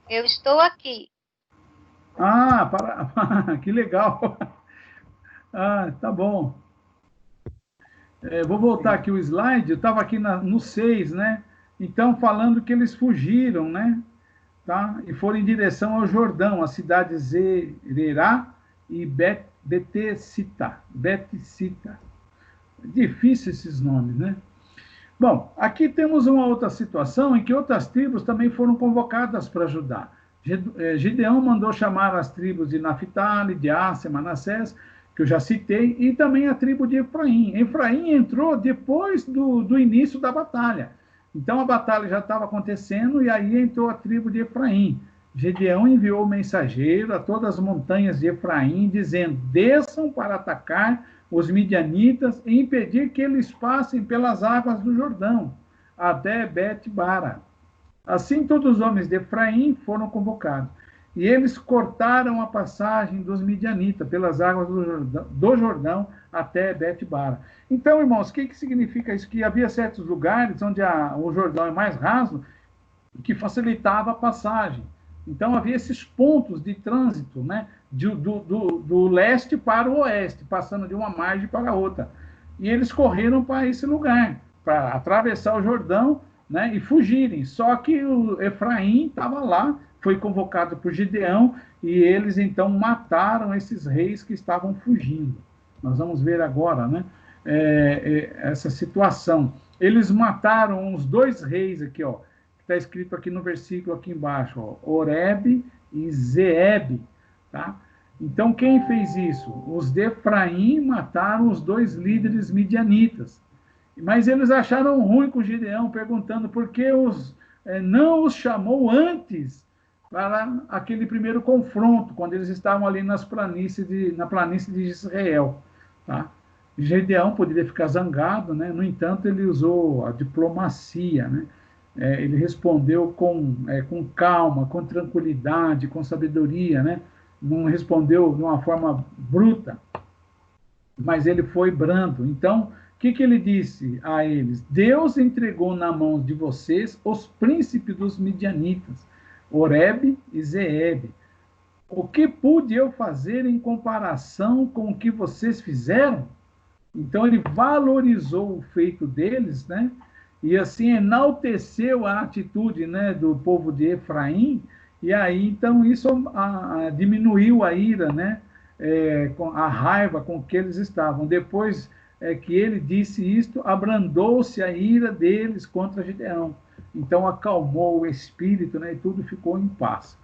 Eu estou aqui. Ah, que legal. Ah, tá bom. Vou voltar aqui o slide. Eu estava aqui no 6, né? Então, falando que eles fugiram, né? Tá? E foram em direção ao Jordão, a cidade Zererá e Betesita. Betesita. Difícil esses nomes, né? Bom, aqui temos uma outra situação em que outras tribos também foram convocadas para ajudar. Gideão mandou chamar as tribos de Naphtali, de Áser, Manassés, que eu já citei, e também a tribo de Efraim. Efraim entrou depois do início da batalha. Então a batalha já estava acontecendo e aí entrou a tribo de Efraim. Gideão enviou mensageiro a todas as montanhas de Efraim, dizendo: desçam para atacar os midianitas e impedir que eles passem pelas águas do Jordão, até Bet-bara. Assim todos os homens de Efraim foram convocados. E eles cortaram a passagem dos midianitas pelas águas do Jordão até Bet-bara. Então, irmãos, o que significa isso? Que havia certos lugares onde o Jordão é mais raso, que facilitava a passagem. Então, havia esses pontos de trânsito, né? Do leste para o oeste, passando de uma margem para a outra. E eles correram para esse lugar, para atravessar o Jordão, né? E fugirem. Só que o Efraim estava lá, foi convocado por Gideão, e eles, então, mataram esses reis que estavam fugindo. Nós vamos ver agora, né? Essa situação. Eles mataram os dois reis aqui, ó. Está escrito aqui no versículo aqui embaixo, ó, Oreb e Zeeb, tá? Então, quem fez isso? Os de Efraim mataram os dois líderes midianitas. Mas eles acharam ruim com Gideão, perguntando por que não os chamou antes para aquele primeiro confronto, quando eles estavam ali na planície de Israel. Tá? Gideão poderia ficar zangado, né? No entanto, ele usou a diplomacia, né? Ele respondeu com calma, com tranquilidade, com sabedoria, né? Não respondeu de uma forma bruta, mas ele foi brando. Então, o que ele disse a eles? Deus entregou na mão de vocês os príncipes dos midianitas, Oreb e Zeeb. O que pude eu fazer em comparação com o que vocês fizeram? Então, ele valorizou o feito deles, né? E assim enalteceu a atitude, né, do povo de Efraim, e aí então isso diminuiu a ira, né, com a raiva com que eles estavam. Depois que ele disse isto, abrandou-se a ira deles contra Gideão. Então acalmou o espírito, né, e tudo ficou em paz.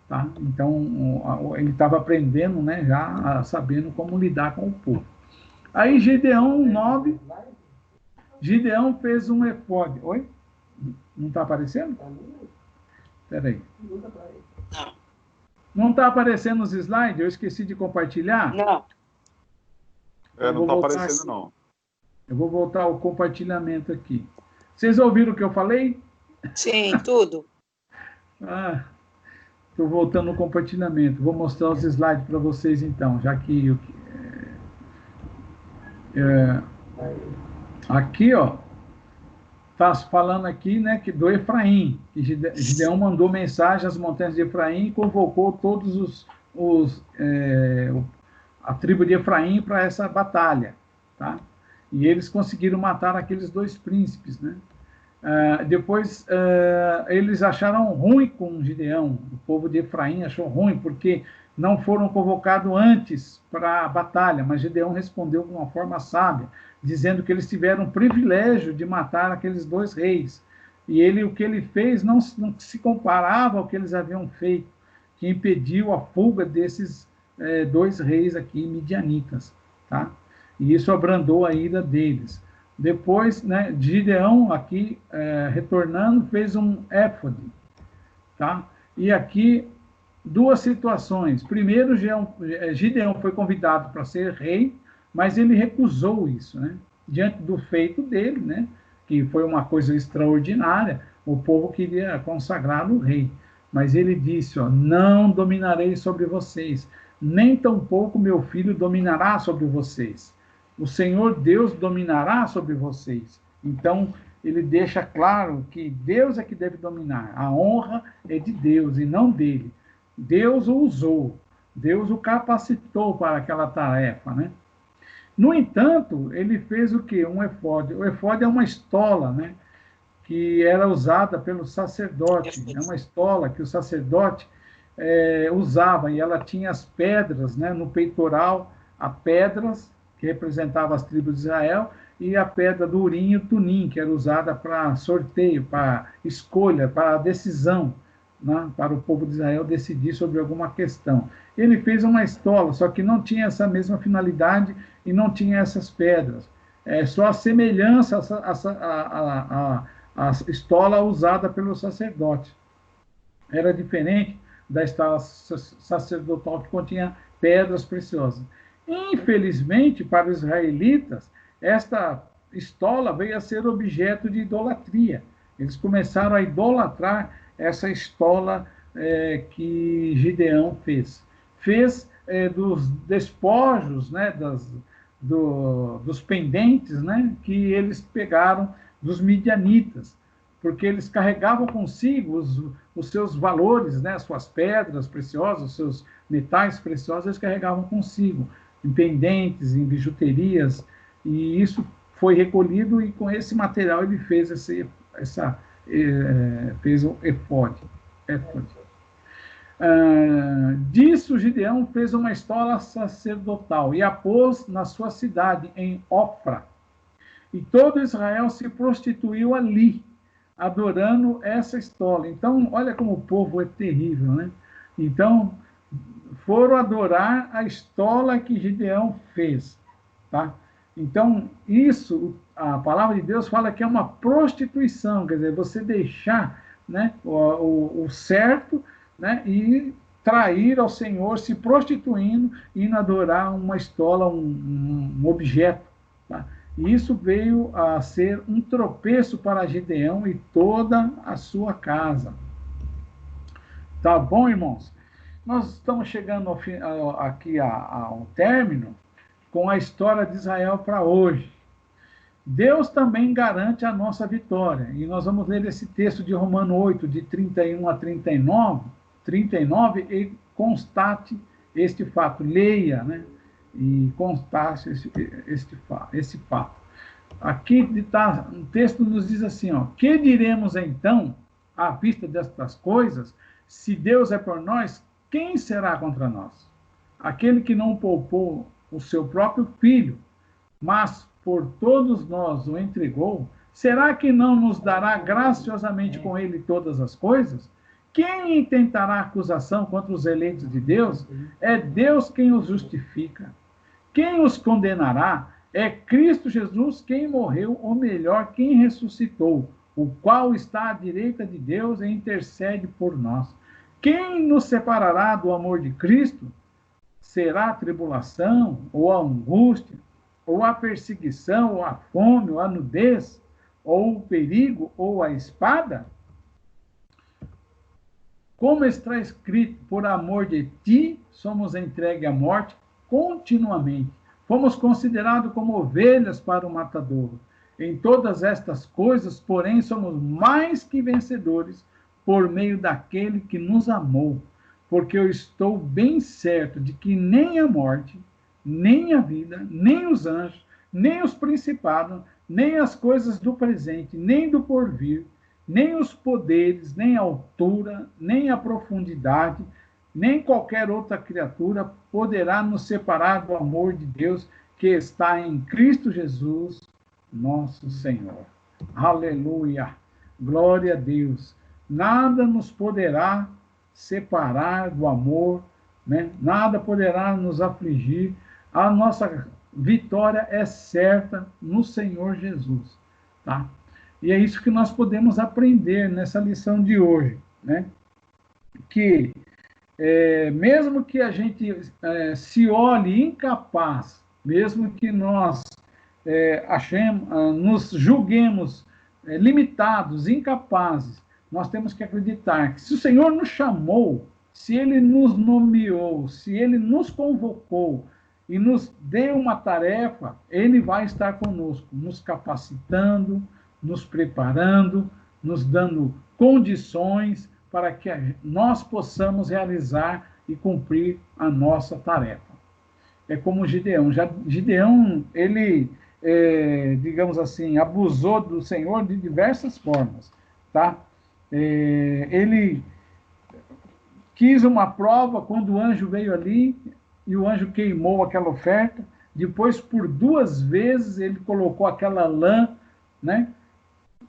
Tá? Então ele estava aprendendo, né, já sabendo como lidar com o povo. Aí Gideão 9, Gideão fez um efode. Oi? Não está aparecendo? Espera aí. Não. Não está aparecendo os slides? Eu esqueci de compartilhar? Não. Não está aparecendo, não. Eu vou voltar ao compartilhamento aqui. Vocês ouviram o que eu falei? Sim, tudo. Estou voltando no compartilhamento. Vou mostrar os slides para vocês, então, já que aqui, ó, está falando aqui, né, que do Efraim, que Gideão mandou mensagem às montanhas de Efraim e convocou todos a tribo de Efraim para essa batalha, tá? E eles conseguiram matar aqueles dois príncipes, né? Depois eles acharam ruim com Gideão, o povo de Efraim achou ruim porque não foram convocados antes para a batalha, mas Gideão respondeu de uma forma sábia, dizendo que eles tiveram o privilégio de matar aqueles dois reis. E o que ele fez não se comparava ao que eles haviam feito, que impediu a fuga desses dois reis aqui, midianitas. Tá? E isso abrandou a ira deles. Depois, né, Gideão, aqui, retornando, fez um éfode. Tá? E aqui, duas situações. Primeiro, Gideão foi convidado para ser rei, mas ele recusou isso, né? Diante do feito dele, né? Que foi uma coisa extraordinária, o povo queria consagrá-lo rei. Mas ele disse, ó, não dominarei sobre vocês, nem tampouco meu filho dominará sobre vocês. O Senhor Deus dominará sobre vocês. Então, ele deixa claro que Deus é que deve dominar. A honra é de Deus e não dele. Deus o usou, Deus o capacitou para aquela tarefa, né? No entanto, ele fez o quê? Um efode. O efode é uma estola, né? Que era usada pelo sacerdote. É uma estola que o sacerdote usava, e ela tinha as pedras, né, no peitoral, as pedras que representavam as tribos de Israel, e a pedra do Urim e o Tumim, que era usada para sorteio, para escolha, para decisão, né, para o povo de Israel decidir sobre alguma questão. Ele fez uma estola, só que não tinha essa mesma finalidade e não tinha essas pedras. Só a semelhança a estola usada pelo sacerdote. Era diferente da estola sacerdotal que continha pedras preciosas. Infelizmente, para os israelitas, esta estola veio a ser objeto de idolatria. Eles começaram a idolatrar essa estola que Gideão fez. Fez dos despojos, né, dos pendentes, né, que eles pegaram dos midianitas, porque eles carregavam consigo os seus valores, né, as suas pedras preciosas, os seus metais preciosos, eles carregavam consigo, em pendentes, em bijuterias, e isso foi recolhido, e com esse material ele fez fez o efode. Disso, Gideão fez uma estola sacerdotal e a pôs na sua cidade, em Ofra. E todo Israel se prostituiu ali, adorando essa estola. Então, olha como o povo é terrível, né? Então, foram adorar a estola que Gideão fez, tá? Então, isso, a palavra de Deus fala que é uma prostituição, quer dizer, você deixar, né, o certo, né, e trair ao Senhor, se prostituindo, indo adorar uma estola, um objeto, tá? E isso veio a ser um tropeço para Gideão e toda a sua casa. Tá bom, irmãos? Nós estamos chegando aqui ao término com a história de Israel para hoje. Deus também garante a nossa vitória. E nós vamos ler esse texto de Romanos 8, de 31 a 39, e constate este fato. Leia, né? E constate esse fato. Aqui o texto nos diz assim, ó: que diremos então, à vista destas coisas? Se Deus é por nós, quem será contra nós? Aquele que não poupou o seu próprio filho, mas por todos nós o entregou, será que não nos dará graciosamente com ele todas as coisas? Quem intentará acusação contra os eleitos de Deus? É Deus quem os justifica. Quem os condenará? É Cristo Jesus quem morreu, ou melhor, quem ressuscitou, o qual está à direita de Deus e intercede por nós. Quem nos separará do amor de Cristo? Será a tribulação, ou a angústia, ou a perseguição, ou a fome, ou a nudez, ou o perigo, ou a espada? Como está escrito, por amor de ti, somos entregues à morte continuamente. Fomos considerados como ovelhas para o matadouro. Em todas estas coisas, porém, somos mais que vencedores por meio daquele que nos amou. Porque eu estou bem certo de que nem a morte, nem a vida, nem os anjos, nem os principados, nem as coisas do presente, nem do porvir, nem os poderes, nem a altura, nem a profundidade, nem qualquer outra criatura poderá nos separar do amor de Deus que está em Cristo Jesus, nosso Senhor. Aleluia! Glória a Deus! Nada nos poderá separar do amor, né? Nada poderá nos afligir. A nossa vitória é certa no Senhor Jesus, tá? E é isso que nós podemos aprender nessa lição de hoje, né? Que mesmo que a gente se olhe incapaz, mesmo que nós nos julguemos limitados, incapazes, nós temos que acreditar que se o Senhor nos chamou, se Ele nos nomeou, se Ele nos convocou e nos deu uma tarefa, Ele vai estar conosco, nos capacitando, nos preparando, nos dando condições para que nós possamos realizar e cumprir a nossa tarefa. É como Gideão. Gideão, ele, digamos assim, abusou do Senhor de diversas formas, tá? Ele quis uma prova quando o anjo veio ali e o anjo queimou aquela oferta. Depois, por 2 vezes, ele colocou aquela lã, né,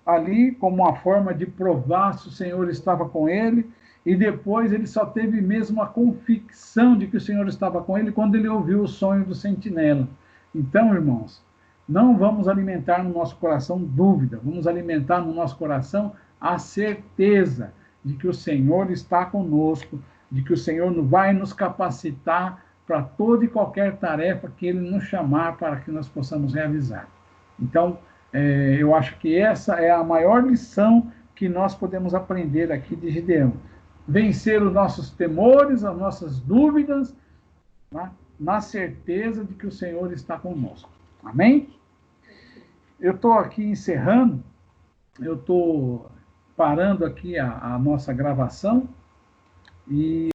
ali como uma forma de provar se o Senhor estava com ele. E depois ele só teve mesmo a convicção de que o Senhor estava com ele quando ele ouviu o sonho do sentinela. Então, irmãos, não vamos alimentar no nosso coração dúvida, vamos alimentar no nosso coração a certeza de que o Senhor está conosco, de que o Senhor vai nos capacitar para toda e qualquer tarefa que Ele nos chamar para que nós possamos realizar. Então, eu acho que essa é a maior lição que nós podemos aprender aqui de Gideão. Vencer os nossos temores, as nossas dúvidas, tá? Na certeza de que o Senhor está conosco. Amém? Eu estou aqui encerrando, eu estou parando aqui a nossa gravação e